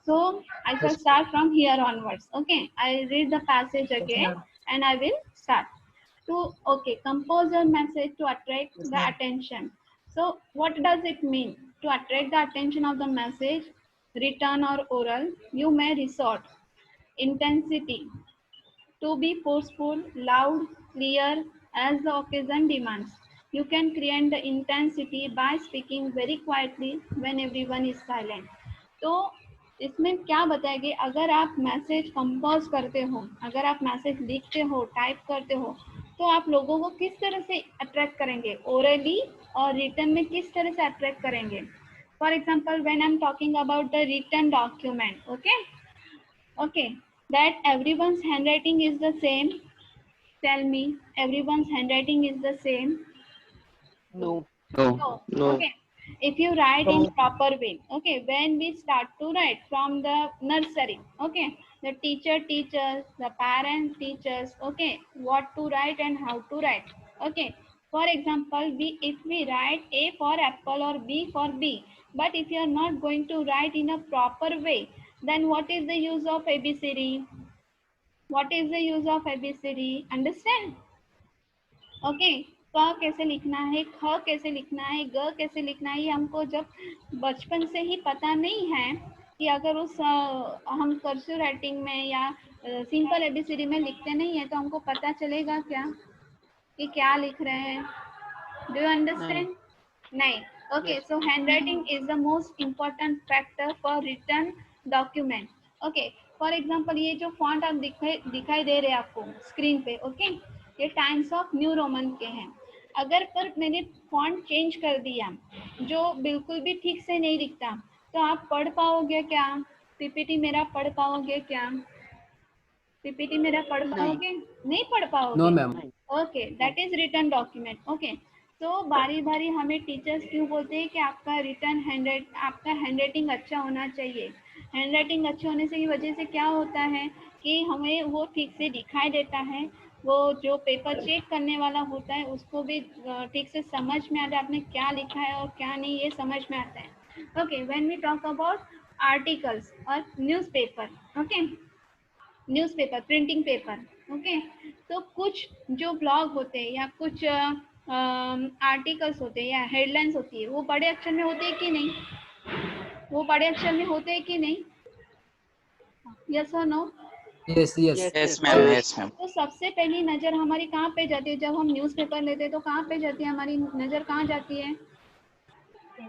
So I shall start from here onwards. Okay, I read the passage again and I will start. Compose your message to attract the attention. So what does it mean? To attract the attention of the message, written or oral, you may resort intensity to be forceful, loud, clear as the occasion demands. You can create the intensity by speaking very quietly when everyone is silent. तो इसमें क्या बताएंगे, अगर आप message compose करते हो, अगर आप मैसेज लिखते हो, टाइप करते हो, तो आप लोगों को किस तरह से अट्रैक्ट करेंगे, ओरली और रिटर्न में किस तरह से अट्रैक्ट करेंगे. For example when I am talking about the return document, okay, that everyone's handwriting is the same. Tell me, everyone's handwriting is the same? No. No. No. Okay, if you write in proper way, okay, when we start to write from the nursery, okay, the teacher teaches, the parents teaches, okay, what to write and how to write. Okay, for example, if we write A for apple or B for B, but if you are not going to write in a proper way, then what is the use of ABCD? What is the use of ABCD? Understand? Okay, क कैसे लिखना है, ख कैसे लिखना है, ग कैसे लिखना है, ये हमको जब बचपन से ही पता नहीं है कि अगर उस हम कर्सिव राइटिंग में या सिंपल एबीसीडी में लिखते नहीं है तो हमको पता चलेगा क्या कि क्या लिख रहे हैं. Do you understand? नहीं. Okay, so handwriting is the most important factor for written document. Okay, for example ये जो फॉन्ट आप दिखाई दे रहे हैं आपको स्क्रीन पे, ओके, ये टाइम्स ऑफ न्यू रोमन के हैं. अगर पर मैंने फॉन्ट चेंज कर दिया जो बिल्कुल भी ठीक से नहीं दिखता, तो आप पढ़ पाओगे क्या? पीपीटी मेरा पढ़ पाओगे क्या? पीपीटी मेरा पढ़ पाओगे? नहीं पढ़ पाओगे. No ma'am. Okay, that is return document. Okay, तो बारी बारी हमें टीचर्स क्यों बोलते हैं कि आपका आपका हैंड राइटिंग अच्छा होना चाहिए. हैंड राइटिंग अच्छे होने से की वजह से क्या होता है कि हमें वो ठीक से दिखाई देता है, वो जो पेपर चेक करने वाला होता है उसको भी ठीक से समझ में आता है आपने क्या लिखा है और क्या नहीं, ये समझ में आता है. Okay, when we talk about articles और newspaper, okay, newspaper, printing paper, okay, तो कुछ जो ब्लॉग होते हैं या कुछ आर्टिकल्स होते हैं या हेडलाइंस होती है, वो बड़े अक्षर में होते हैं कि नहीं? वो बड़े अक्षर में होते हैं कि नहीं? यस और no? Yes. Yes, ma'am. Yes, ma'am. तो सबसे पहली नज़र हमारी कहाँ पे जाती है? जब हम न्यूज़पेपर लेते हैं तो कहाँ पे जाती है हमारी नज़र? कहाँ जाती है?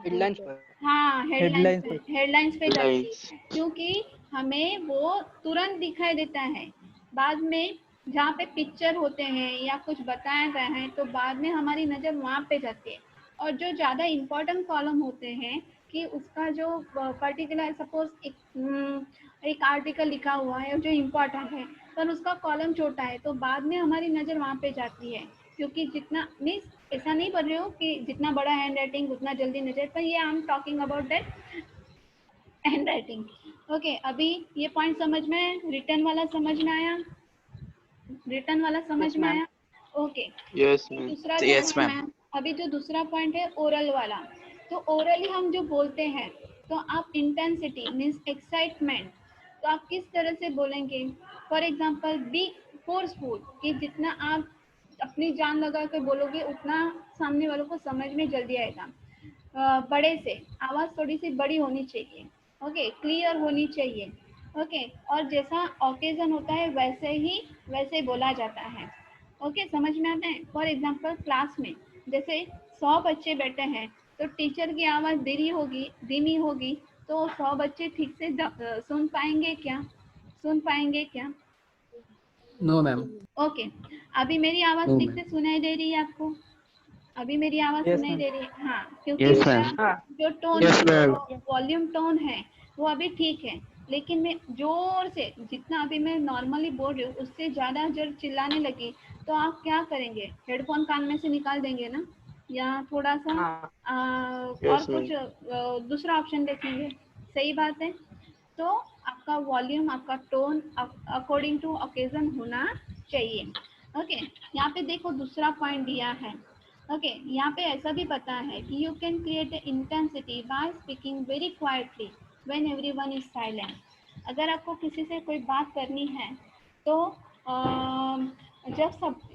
हेडलाइंस पर. हाँ, हेडलाइंस पे जाती है, Like, क्योंकि हमें वो तुरंत दिखाई देता है. बाद में जहाँ पे पिक्चर होते हैं या कुछ बताया गया है तो बाद में हमारी नज़र वहाँ पे जाती है. और जो ज़्यादा इम्पोर्टेंट कॉलम होते हैं कि उसका जो पर्टिकुलर सपोज एक आर्टिकल लिखा हुआ है जो इम्पोर्टेंट है पर उसका कॉलम छोटा है, तो बाद में हमारी नज़र वहाँ पे जाती है. क्योंकि जितना मीन्स ऐसा नहीं बोल रही हूँ कि जितना बड़ा हैंड राइटिंग उतना जल्दी नजर, पर ये I am talking about that hand writing. Okay, अभी ये पॉइंट समझ में, रिटर्न वाला समझ में आया? रिटर्न वाला समझ में आया? ओके. yes, ma'am. दूसरा Yes, जो ma'am. अभी जो दूसरा पॉइंट है ओरल वाला, तो ओरली हम जो बोलते हैं तो आप इंटेंसिटी मीन्स एक्साइटमेंट, तो आप किस तरह से बोलेंगे? फॉर एग्जाम्पल बी फोर्सफुल, कि जितना आप अपनी जान लगा के बोलोगे उतना सामने वालों को समझ में जल्दी आएगा. बड़े से आवाज़ थोड़ी सी बड़ी होनी चाहिए. ओके, क्लियर होनी चाहिए. ओके, और जैसा ओकेजन होता है वैसे बोला जाता है. ओके, समझ में आता है? फॉर एग्जाम्पल क्लास में जैसे 100 बच्चे बैठे हैं तो टीचर की आवाज़ धीमी होगी तो 100 बच्चे ठीक से सुन पाएंगे क्या? No ma'am. ओके, अभी मेरी आवाज़ No, ठीक से सुनाई दे रही है आपको? अभी मेरी आवाज़ सुनाई दे रही है? हाँ, क्योंकि Yes, मेरा जो टोन Yes, है, ma'am. वॉल्यूम टोन है वो अभी ठीक है, लेकिन मैं जोर से जितना अभी मैं नॉर्मली बोल रही हूँ उससे ज़्यादा जब चिल्लाने लगी तो आप क्या करेंगे? हेडफोन कान में से निकाल देंगे ना, या थोड़ा सा और Yes, कुछ ma'am. दूसरा ऑप्शन देखेंगे? सही बात है. तो आपका वॉल्यूम, आपका टोन अकॉर्डिंग टू ओकेजन होना चाहिए. ओके, यहाँ पे देखो दूसरा पॉइंट दिया है. ओके, यहाँ पे ऐसा भी पता है कि you can create intensity by speaking very quietly when everyone is silent. अगर आपको किसी से कोई बात करनी है तो जब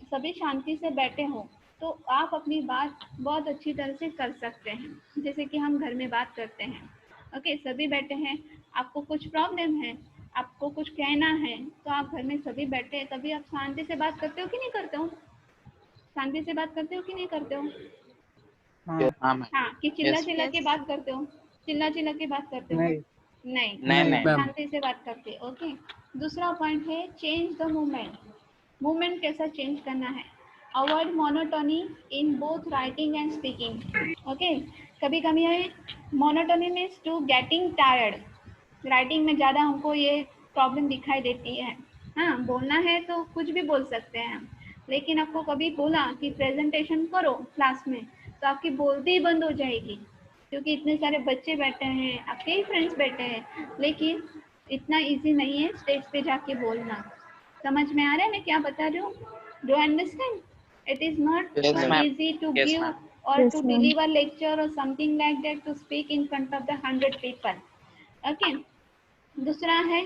सभी शांति से बैठे हो तो आप अपनी बात बहुत अच्छी तरह से कर सकते हैं। जैसे कि हम घर में बात करते हैं, ओके, सभी बैठे हैं, आपको कुछ प्रॉब्लम है, आपको कुछ कहना है, तो आप घर में सभी बैठे हैं, तभी आप शांति से बात करते हो कि नहीं करते हो? शांति से बात करते हो कि नहीं करते हो? Yes, हाँ मैम। हाँ, कि चिल्ला Yes, चिल्ला के बात करते हो? चिल्ला चिल्ला के बात करते हो? नहीं नहीं, नहीं नहीं नहीं। मैम। शांति से बात करते हो। ओके, दूसरा पॉइंट है चेंज द मूवमेंट। मूवमेंट कैसा चेंज करना है? Avoid monotony in both writing and speaking. Okay, कभी कभी monotony means to getting tired. Writing में ज़्यादा हमको ये प्रॉब्लम दिखाई देती है। हाँ, बोलना है तो कुछ भी बोल सकते हैं हम, लेकिन आपको कभी बोला कि प्रेजेंटेशन करो क्लास में, तो आपकी बोलती ही बंद हो जाएगी, क्योंकि इतने सारे बच्चे बैठे हैं, आपके ही फ्रेंड्स बैठे हैं, लेकिन इतना इजी नहीं है स्टेज पे जाके बोलना। समझ में आ रहा है मैं क्या बता रही हूँ? Do understand? It is not Yes, so ma'am. easy to Yes, give ma'am. or Yes, to ma'am. deliver lecture or something like that, to speak in front of the 100 people. Okay, दूसरा है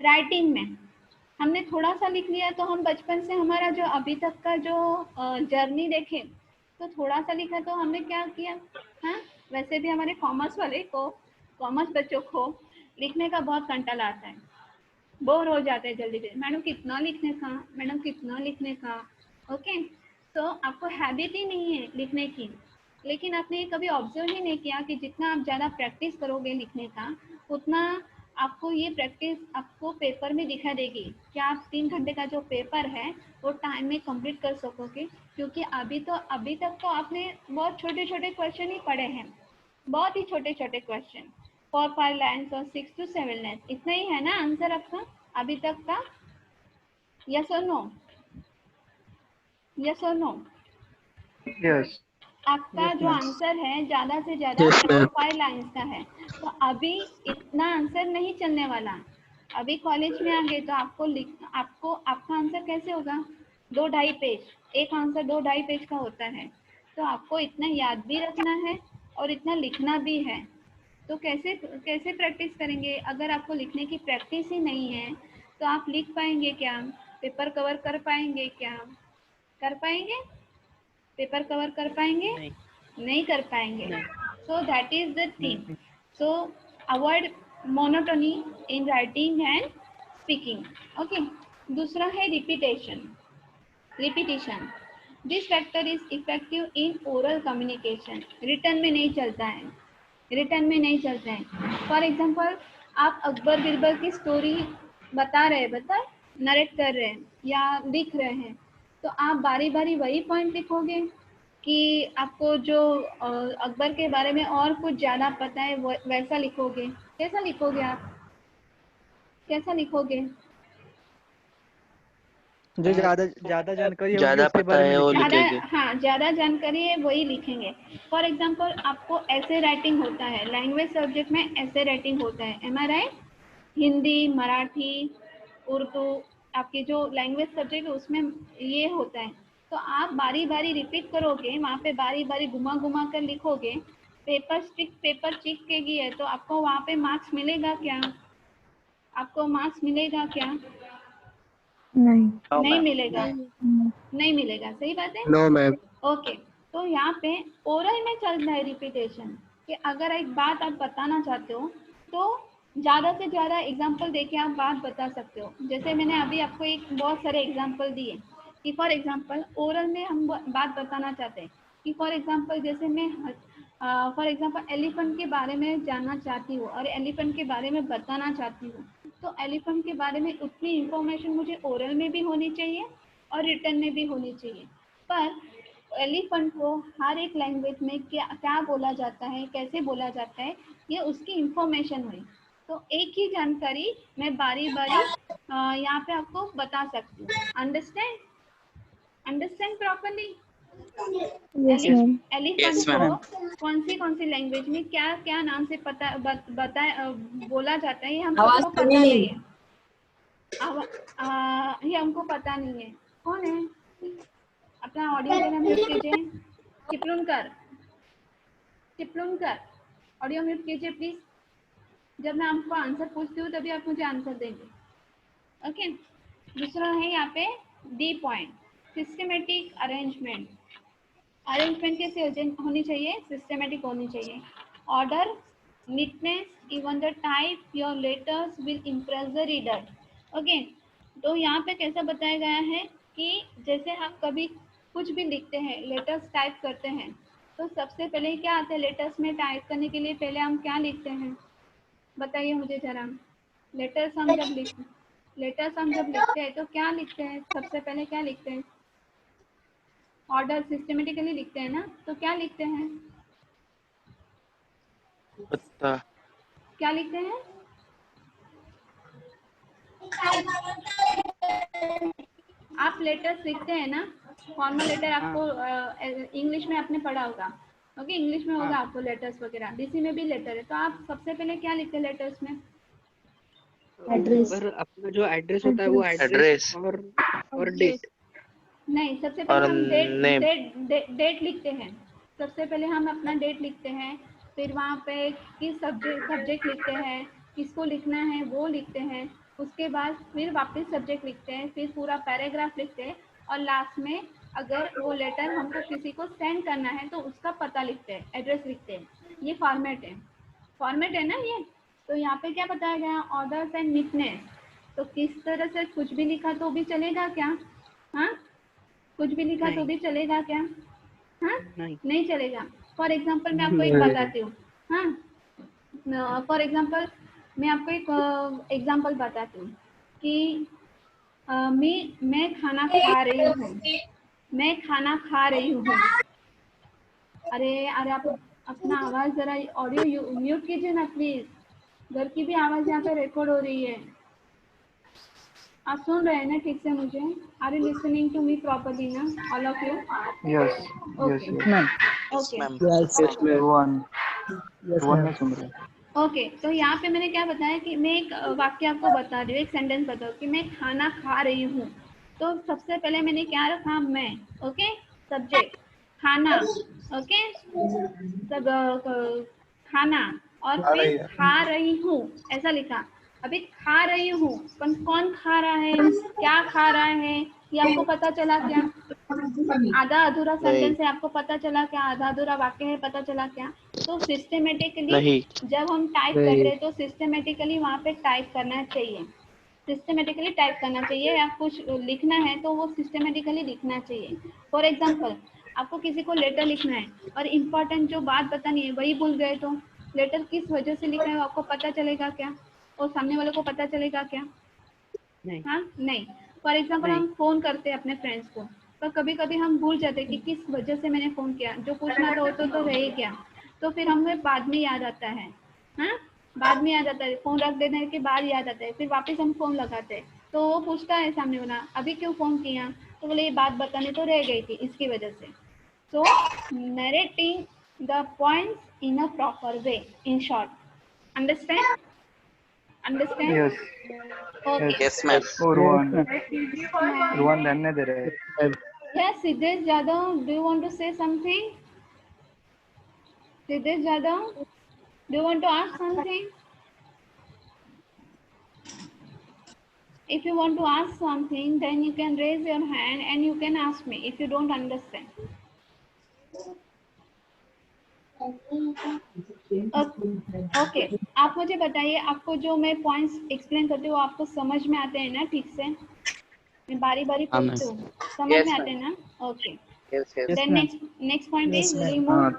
writing में हमने थोड़ा सा लिख लिया, तो हम बचपन से हमारा जो अभी तक का जो जर्नी देखें तो थोड़ा सा लिखा तो हमने क्या किया। हाँ, वैसे भी हमारे कॉमर्स वाले को, कॉमर्स बच्चों को लिखने का बहुत कंटाला आता है, बोर हो जाते हैं जल्दी से, मैडम कितना लिखने का, मैडम कितना लिखने का। ओके, तो आपको हैबिट ही नहीं है लिखने की, लेकिन आपने ये कभी ऑब्जर्व ही नहीं किया कि जितना आप ज़्यादा प्रैक्टिस करोगे लिखने का, उतना आपको ये प्रैक्टिस आपको पेपर में दिखा देगी कि आप 3 घंटे का जो पेपर है वो टाइम में कंप्लीट कर सकोगे। क्योंकि अभी तक तो आपने बहुत छोटे छोटे क्वेश्चन ही पढ़े हैं, बहुत ही छोटे छोटे क्वेश्चन, 4-5 लाइन्स और 6-7 लाइन्स, इतना ही है ना आंसर आपका अभी तक का? यस और नो? यस और नो? यस आपका यस जो मैम। आंसर है ज़्यादा से ज़्यादा Yes, ma'am. 4-5 लाइन्स का है, तो अभी इतना आंसर नहीं चलने वाला। अभी कॉलेज में आ गए तो आपको आपका आंसर कैसे होगा? 2-2.5 पेज, एक आंसर 2-2.5 पेज का होता है, तो आपको इतना याद भी रखना है और इतना लिखना भी है। तो कैसे कैसे प्रैक्टिस करेंगे? अगर आपको लिखने की प्रैक्टिस ही नहीं है तो आप लिख पाएंगे क्या? पेपर कवर कर पाएंगे क्या? कर पाएंगे? पेपर कवर कर पाएंगे? नहीं नहीं कर पाएंगे। नहीं so that is the thing. नहीं। So avoid monotony in writing and speaking. Okay, दूसरा है repetition. Repetition, this factor is effective in oral communication. Written में नहीं चलता है, रिटर्न में नहीं चलते हैं। फॉर एग्जाम्पल, आप अकबर बिरबल की स्टोरी बता नरेट कर रहे हैं या लिख रहे हैं, तो आप बारी बारी वही पॉइंट लिखोगे कि आपको जो अकबर के बारे में और कुछ ज़्यादा पता है वैसा लिखोगे? कैसा लिखोगे आप? कैसा लिखोगे? जो ज्यादा ज्यादा जानकारी होगी ज्यादा उसके पता बारे में है वो लिखेंगे। ज़्यादा, लिखेंगे। हाँ, ज़्यादा जानकारी है वही लिखेंगे। फॉर एग्जाम्पल, आपको ऐसे राइटिंग होता है, लैंग्वेज सब्जेक्ट में ऐसे राइटिंग होता है, एम आई राइट? हिंदी, मराठी, उर्दू, आपकी जो लैंग्वेज सब्जेक्ट है उसमें ये होता है। तो आप बारी बारी रिपीट करोगे, वहाँ पे बारी बारी घुमा घुमा कर लिखोगे, पेपर चिपकेगी है, तो आपको वहाँ पे मार्क्स मिलेगा क्या? आपको मार्क्स मिलेगा क्या? नहीं। No, नहीं ma'am. मिलेगा, नहीं। नहीं मिलेगा। सही बात है? No ma'am. ओके, तो यहाँ पे ओरल में चल रहा है रिपीटेशन, कि अगर एक बात आप बताना चाहते हो तो ज़्यादा से ज़्यादा एग्जाम्पल देके आप बात बता सकते हो। जैसे मैंने अभी आपको एक बहुत सारे एग्जाम्पल दिए कि फॉर एग्जाम्पल ओरल में हम बात बताना चाहते हैं कि फॉर एग्जाम्पल जैसे मैं फॉर एग्जाम्पल एलिफेंट के बारे में जानना चाहती हूँ और एलिफेंट के बारे में बताना चाहती हूँ, तो एलिफेंट के बारे में उतनी इंफॉर्मेशन मुझे ओरल में भी होनी चाहिए और रिटर्न में भी होनी चाहिए। पर एलिफेंट को हर एक लैंग्वेज में क्या क्या बोला जाता है, कैसे बोला जाता है, ये उसकी इंफॉर्मेशन हुई। तो एक ही जानकारी मैं बारी बारी यहाँ पे आपको बता सकती हूँ। Understand? Understand properly? Yes, Yes, ma'am. Elephant yes, को ma'am. कौन सी लैंग्वेज में क्या क्या नाम से बोला जाता है, ये हमको पता नहीं है। ये हमको पता नहीं है। कौन है? अपना ऑडियो जरा म्यूट कीजिए। चिपलुनकर, चिपलुनकर, ऑडियो म्यूट कीजिए प्लीज। जब मैं आपको आंसर पूछती हूँ तभी आप मुझे आंसर देंगे। ओके, दूसरा है यहाँ पे D point, systematic arrangement. Arrangement कैसे होनी चाहिए? सिस्टमेटिक होनी चाहिए। Order, neatness, even the type your letters will impress the reader. Okay, तो यहाँ पे कैसा बताया गया है कि जैसे हम कभी कुछ भी लिखते हैं, लेटर्स टाइप करते हैं, तो सबसे पहले क्या आता है लेटर्स में टाइप करने के लिए? पहले हम क्या लिखते हैं, बताइए मुझे जरा। लेटर्स हम जब लिखते हैं तो क्या लिखते हैं? सबसे पहले क्या लिखते हैं? ऑर्डर सिस्टमेटिकली लिखते हैं ना, तो क्या लिखते हैं? पत्ता। क्या लिखते हैं? आप लेटर्स लिखते हैं ना, फॉर्मल लेटर आपको इंग्लिश में आपने पढ़ा होगा। ओके, इंग्लिश में होगा आपको लेटर्स वगैरह, डीसी में भी लेटर है। तो आप सबसे पहले क्या लिखते हैं लेटर्स में? एड्रेस। पर अपना जो एड्रेस होता है वो एड्रेस और डेट। नहीं, सबसे और पहले हम नेम। डेट लिखते हैं। सबसे पहले हम अपना डेट लिखते हैं, फिर वहाँ पे किस सब्जेक्ट लिखते हैं, किसको लिखना है वो लिखते हैं, उसके बाद फिर वापस सब्जेक्ट लिखते हैं, फिर पूरा पैराग्राफ लिखते हैं, और लास्ट में अगर वो लेटर हमको किसी को सेंड करना है तो उसका पता लिखते हैं, एड्रेस लिखते हैं। ये फॉर्मेट है ना ये। तो यहाँ पे क्या बताया गया? Orders and neatness. तो किस तरह से कुछ भी लिखा तो भी चलेगा क्या? हाँ, कुछ भी लिखा तो भी चलेगा क्या? हाँ, नहीं चलेगा। फॉर एग्जाम्पल मैं आपको एक बताती हूँ। हाँ, फॉर एग्जाम्पल मैं आपको एक एग्जाम्पल बताती हूँ कि मैं खाना खा रही हूँ। मैं खाना खा रही हूँ। अरे आप अपना आवाज़ ज़रा ऑडियो म्यूट कीजिए ना प्लीज़। घर की भी आवाज़ यहाँ पे रिकॉर्ड हो रही है। आप सुन रहे हैं ना ठीक से मुझे? Are you listening to me properly ना, all of you? Yes okay okay वन में सुन रहे हैं। ओके। तो यहाँ पे मैंने क्या बताया कि मैं एक वाक्य आपको बता रही हूँ, एक सेंटेंस बताओ कि मैं खाना खा रही हूँ। तो सबसे पहले मैंने क्या रखा? मैं। ओके, सब्जेक्ट खाना। ओके, सब खाना, और फिर खा रही हूँ ऐसा लिखा। अभी खा रही हूँ, पर कौन खा रहा है, क्या खा रहा है, ये आपको पता चला क्या? आधा अधूरा नहीं। सेंटेंस है, आपको पता चला क्या? आधा अधूरा वाक्य है, पता चला क्या? तो सिस्टमेटिकली नहीं। जब हम टाइप कर रहे हैं तो सिस्टमेटिकली वहाँ पे टाइप करना चाहिए। सिस्टमेटिकली टाइप करना चाहिए, या कुछ लिखना है तो वो सिस्टमेटिकली लिखना चाहिए। फॉर एग्जाम्पल, आपको किसी को लेटर लिखना है और इम्पोर्टेंट जो बात बतानी है वही भूल गए तो लेटर किस वजह से लिखा है आपको पता चलेगा क्या? और सामने वाले को पता चलेगा क्या? नहीं। हाँ, नहीं। फॉर एग्जाम्पल हम फ़ोन करते हैं अपने फ्रेंड्स को, तो कभी कभी हम भूल जाते हैं कि किस वजह से मैंने फ़ोन किया, जो पूछना था वो तो रह ही गया। तो फिर हमें बाद में याद आता है। हाँ, बाद में याद आता है, फ़ोन रख देने के बाद याद आता है, फिर वापस हम फ़ोन लगाते हैं तो वो पूछता है सामने वाला, अभी क्यों फ़ोन किया? तो बोले ये बात बताने तो रह गई थी इसकी वजह से। So narrating the points in a proper way, in short. Understand? Yes okay. Yes ma'am. और वन हाँ। वन रहने दे रहे हैं। Yes, Siddesh Jadhav, do you want to say something? Siddesh Jadhav, do you want to ask something? If you want to ask something, then you can raise your hand and you can ask me if you don't understand. Okay, आप मुझे बताइए, आपको जो मैं points explain करती हूँ वो आपको समझ में आते हैं ना ठीक से? मैं बारी बारी हाँ मैम। पूछती हूँ, समझ में आते हैं ना? Okay. Yes yes. Then next point is हाँ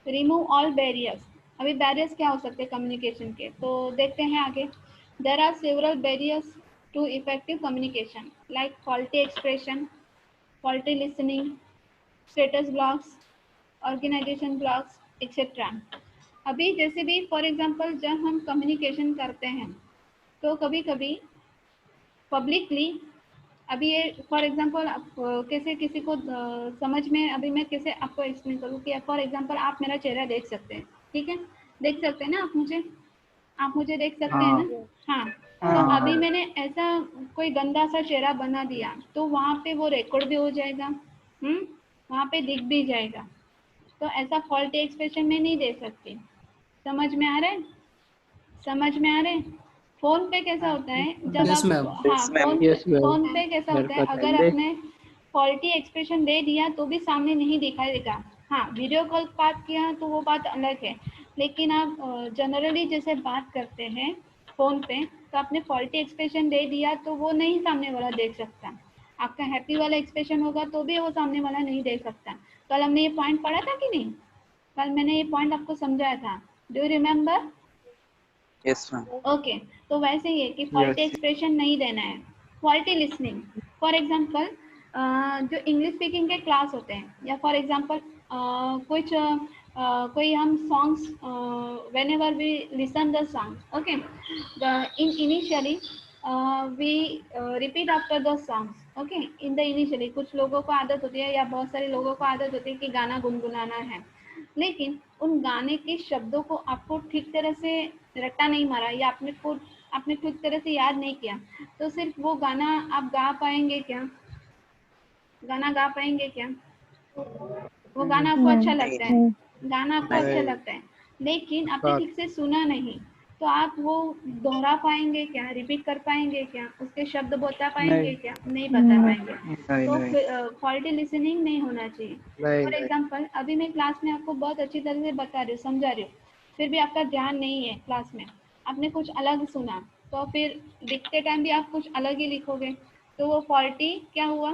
रिमूव ऑल बैरियर्स। अभी बैरियर्स क्या हो सकते हैं कम्युनिकेशन के, तो देखते हैं आगे। There are several barriers to effective communication, like faulty expression, faulty listening, status blocks, organization blocks, etcetera. अभी जैसे भी फॉर एग्जांपल जब हम कम्युनिकेशन करते हैं तो कभी कभी पब्लिकली, अभी ये फॉर एग्जांपल कैसे किसी को समझ में, अभी मैं कैसे आपको एक्सप्लेन करूँ कि फॉर एग्जांपल आप मेरा चेहरा देख सकते हैं, ठीक है? देख सकते हैं ना आप मुझे देख सकते हैं ना? हाँ। तो अभी मैंने ऐसा कोई गंदा सा चेहरा बना दिया तो वहाँ पे वो रिकॉर्ड भी हो जाएगा, वहाँ पे दिख भी जाएगा। तो ऐसा फॉल्टी एक्सप्रेशन में नहीं दे सकती। समझ में आ रहा है? समझ में आ रहे हैं? फोन पे कैसा होता है जब Yes, आप ma'am. हाँ Yes, ma'am. फोन पे कैसा होता है, अगर आपने फॉल्टी एक्सप्रेशन दे दिया तो भी सामने नहीं दिखाई देगा। हाँ, वीडियो कॉल बात किया तो वो बात अलग है, लेकिन आप जनरली जैसे बात करते हैं फोन पे, तो आपने फॉल्टी एक्सप्रेशन दे दिया तो वो नहीं सामने वाला देख सकता। आपका हैप्पी वाला एक्सप्रेशन होगा तो भी वो सामने वाला नहीं देख सकता। कल हमने ये पॉइंट पढ़ा था कि नहीं? कल मैंने ये पॉइंट आपको समझाया था, do you remember? Yes, ma'am. Okay, तो वैसे ही है कि फॉल्टी एक्सप्रेशन नहीं देना है। फॉल्टी लिसनिंग, फॉर एग्जांपल जो इंग्लिश स्पीकिंग के क्लास होते हैं, या फॉर एग्जांपल कुछ कोई हम songs whenever we listen the song, okay, in initially we repeat after the songs, okay, in the initially कुछ लोगों को आदत होती है या बहुत सारे लोगों को आदत होती है कि गाना गुनगुनाना है, लेकिन उन गाने के शब्दों को आपको ठीक तरह से रट्टा नहीं मारा या आपने ठीक तरह से याद नहीं किया, तो सिर्फ वो गाना आप गा पाएंगे क्या? गाना गा पाएंगे क्या? वो गाना आपको अच्छा लगता है, गाना आपको अच्छा लगता है, लेकिन आपने ठीक से सुना नहीं, तो आप वो दोहरा पाएंगे क्या? रिपीट कर पाएंगे क्या? उसके शब्द बता पाएंगे क्या? नहीं बता पाएंगे। तो फॉल्टी लिसनिंग नहीं होना चाहिए। फॉर एग्जाम्पल अभी मैं क्लास में आपको बहुत अच्छी तरह से बता रही हूँ, समझा रही हूँ, फिर भी आपका ध्यान नहीं है क्लास में, आपने कुछ अलग सुना, तो फिर लिखते टाइम भी आप कुछ अलग ही लिखोगे, तो वो फॉल्टी क्या हुआ?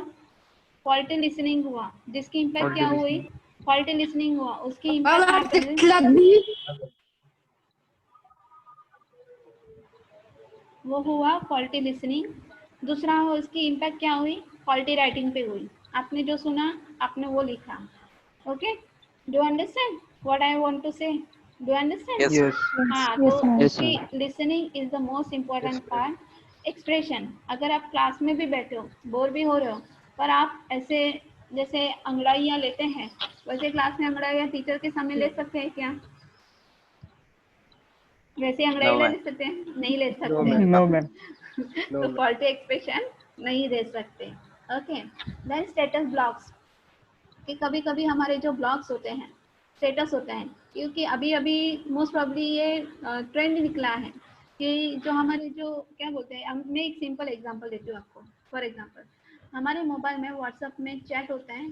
फॉल्टी लिसनिंग हुआ, जिसकी इम्पैक्ट क्या हुई? फॉल्टी लिसनिंग हुआ, उसकी इम्पैक्ट वो हुआ फॉल्टी लिसनिंग। दूसरा उसकी इम्पैक्ट क्या हुई? फॉल्टी राइटिंग पे हुई। आपने जो सुना आपने वो लिखा। Okay, do understand what I want to say? Do understand? Yes. हाँ, तो उसकी listening is the most important part. Expression, अगर आप क्लास में भी बैठे हो, बोर भी हो रहे हो, पर आप ऐसे जैसे अंगड़ाइयाँ लेते हैं, वैसे क्लास में अंगड़ाइयाँ टीचर के सामने ले सकते हैं क्या? वैसे अंग्रेजी No, ले ma'am. सकते हैं? नहीं ले सकते। No, ma'am. तो फॉल्टी एक्सप्रेशन नहीं दे सकते। ओके, देन स्टेटस ब्लॉक्स, कि कभी कभी हमारे जो ब्लॉग्स होते हैं, स्टेटस होते हैं, क्योंकि अभी अभी मोस्ट प्रॉब्ली ये ट्रेंड निकला है कि जो हमारे जो क्या बोलते हैं, मैं एक सिंपल एग्जांपल देती हूँ आपको। फॉर एग्जांपल हमारे मोबाइल में व्हाट्सएप में चैट होता है,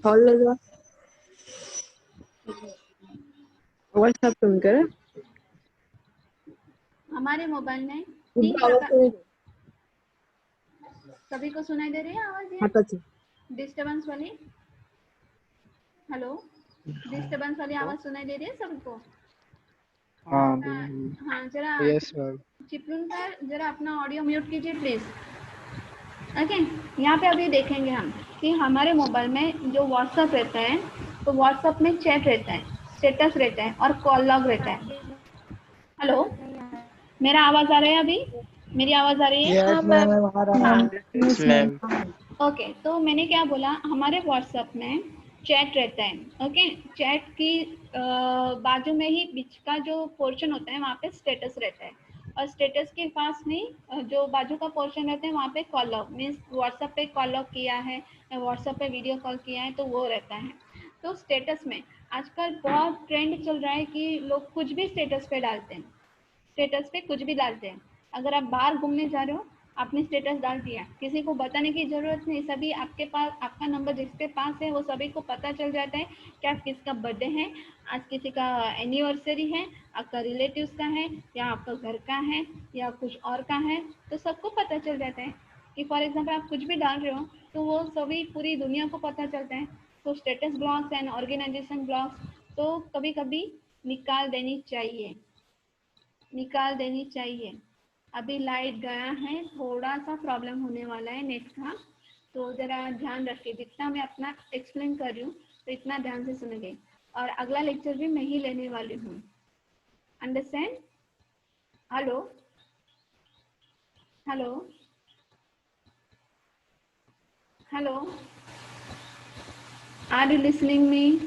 WhatsApp तुम करे हमारे मोबाइल में 3 प्रकार। सभी को सुनाई दे रही है आवाज? ये डिस्टर्बेंस वाली, हेलो, डिस्टर्बेंस वाली आवाज सुनाई दे रही है सबको? हाँ, जरा चिपलून पर जरा अपना ऑडियो म्यूट कीजिए प्लीज। ओके, यहाँ पे अभी देखेंगे हम कि हमारे मोबाइल में जो व्हाट्सएप रहता है, तो व्हाट्सएप में चैट रहता है, स्टेटस रहता है और कॉल लॉग रहता है। हेलो, मेरा आवाज आ रहा है? अभी मेरी आवाज आ रही है? Yes, ma'am. ओके, तो मैंने क्या बोला, हमारे व्हाट्सएप में चैट रहता है। ओके, चैट की बाजू में ही बीच का जो पोर्शन होता है वहाँ पे स्टेटस रहता है, और स्टेटस के पास में जो बाजू का पोर्शन रहता है वहाँ पे कॉल लॉग, मीन्स व्हाट्सएप पे कॉल लॉग किया है या व्हाट्सएप पे वीडियो कॉल किया है तो वो रहता है। तो स्टेटस में आजकल बहुत ट्रेंड चल रहा है कि लोग कुछ भी स्टेटस पे डालते हैं, स्टेटस पे कुछ भी डालते हैं। अगर आप बाहर घूमने जा रहे हो, आपने स्टेटस डाल दिया, किसी को बताने की जरूरत नहीं, सभी आपके पास, आपका नंबर जिसके पास है वो सभी को पता चल जाता है कि आज किसका बर्थडे है, आज किसी का एनिवर्सरी है, आपका रिलेटिव्स का है या आपका घर का है या कुछ और का है, तो सबको पता चल जाता है कि फॉर एग्जाम्पल आप कुछ भी डाल रहे हो तो वो सभी पूरी दुनिया को पता चलता है। तो status blocks and organization blocks तो कभी कभी निकाल देनी चाहिए, निकाल देनी चाहिए। अभी लाइट गया है, थोड़ा सा प्रॉब्लम होने वाला है नेट का, तो ज़रा ध्यान रखिए, जितना मैं अपना एक्सप्लेन कर रही हूँ तो इतना ध्यान से सुनेंगे, और अगला लेक्चर भी मैं ही लेने वाली हूँ। Understand? Hello hello hello, are you listening me?